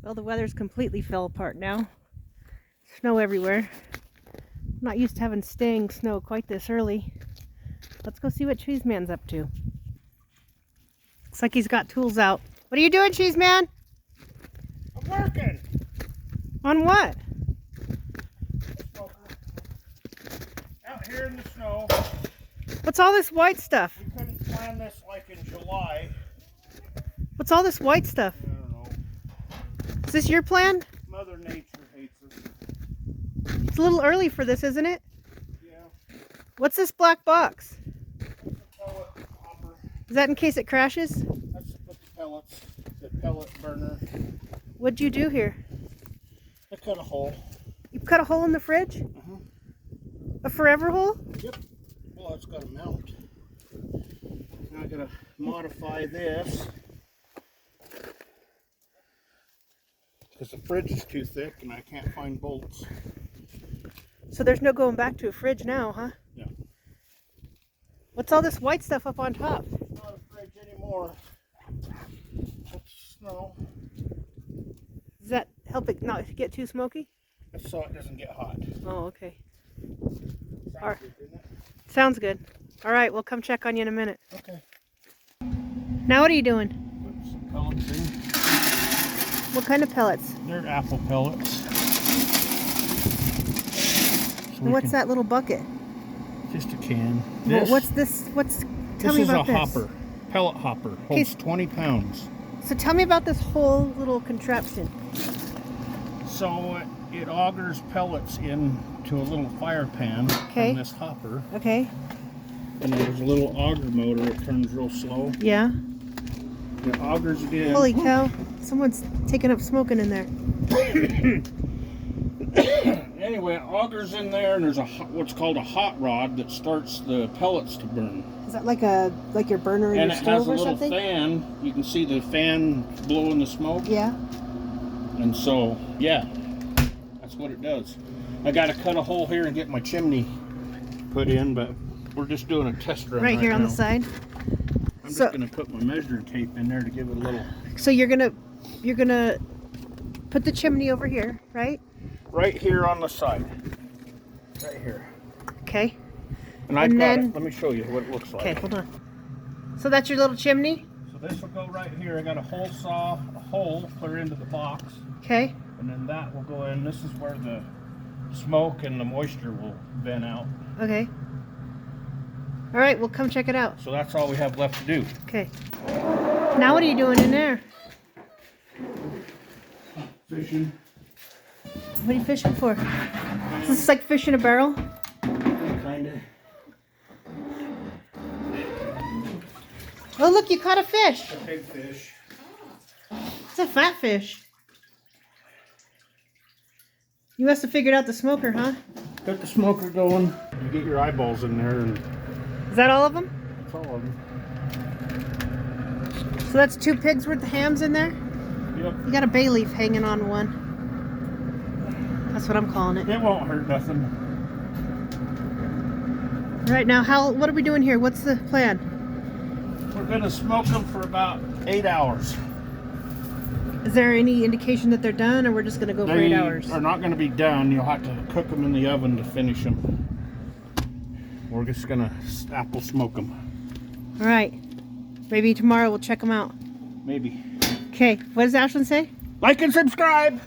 Well, the weather's completely fell apart now. Snow everywhere. I'm not used to having staying snow quite this early. Let's go see what Cheeseman's up to. Looks like he's got tools out. What are you doing, Cheeseman? I'm working. On what? Out here in the snow. What's all this white stuff? We couldn't plan this like in July. What's all this white stuff? I don't know. Is this your plan? Mother Nature hates us. It's a little early for this, isn't it? Yeah. What's this black box? That's a pellet hopper. Is that in case it crashes? That's to put the pellets. The pellet burner. What'd you do here? I cut a hole. You cut a hole in the fridge? Uh-huh. A forever hole? Yep. Well, it's got a mount. Now I gotta modify this because the fridge is too thick and I can't find bolts. So there's no going back to a fridge now, huh? Yeah. What's all this white stuff up on top? It's not a fridge anymore. It's snow. Does that help it not get too smoky? That's so it doesn't get hot. Oh, okay. Sounds All right. good, doesn't it? Sounds good. All right, we'll come check on you in a minute. Okay. Now what are you doing? Put some pellets in. What kind of pellets? They're apple pellets. So And what's that little bucket? Just a can. Well, This, what's this? Tell me this is about a this. hopper. Pellet hopper. Holds 20 pounds. So tell me about this whole little contraption. So it augers pellets into a little fire pan Okay. from this hopper. Okay. And there's a little auger motor. It turns real slow. Yeah. It augers it in. Holy cow. Someone's taking up smoking in there. Anyway, it augers in there, and there's what's called a hot rod that starts the pellets to burn. Is that like your burner in And your it has stove a or little something? fan. You can see the fan blowing the smoke. Yeah. And so, yeah, that's what it does. I got to cut a hole here and get my chimney put in, but we're just doing a test run Right here on now. the side. I'm just going to put my measuring tape in there to give it a little. So you're gonna put the chimney over here, right? Right here on the side. Right here. Okay. And I've got it. Let me show you what it looks like. Okay, hold on. So that's your little chimney? So this will go right here. I got a hole saw, a hole, put it into the box. Okay. And then that will go in. This is where the smoke and the moisture will vent out. Okay. All right, we'll come check it out. So that's all we have left to do. Okay. Now what are you doing in there? Fishing. What are you fishing for? Is this like fish in a barrel? Kinda. Oh, look, you caught a fish. A big fish. It's a fat fish. You must have figured out the smoker, huh? Got the smoker going. You get your eyeballs in there, and Is that all of them? that's all of them. So that's 2 pigs worth of hams in there? Yep. You got a bay leaf hanging on one. That's what I'm calling it. It won't hurt nothing. All right, now what are we doing here? What's the plan? We're gonna smoke them for about 8 hours. Is there any indication that they're done, or we're just going to go for 8 hours? They are not going to be done. You'll have to cook them in the oven to finish them. We're just going to apple smoke them. All right. Maybe tomorrow we'll check them out. Maybe. Okay. What does Ashlyn say? Like and subscribe!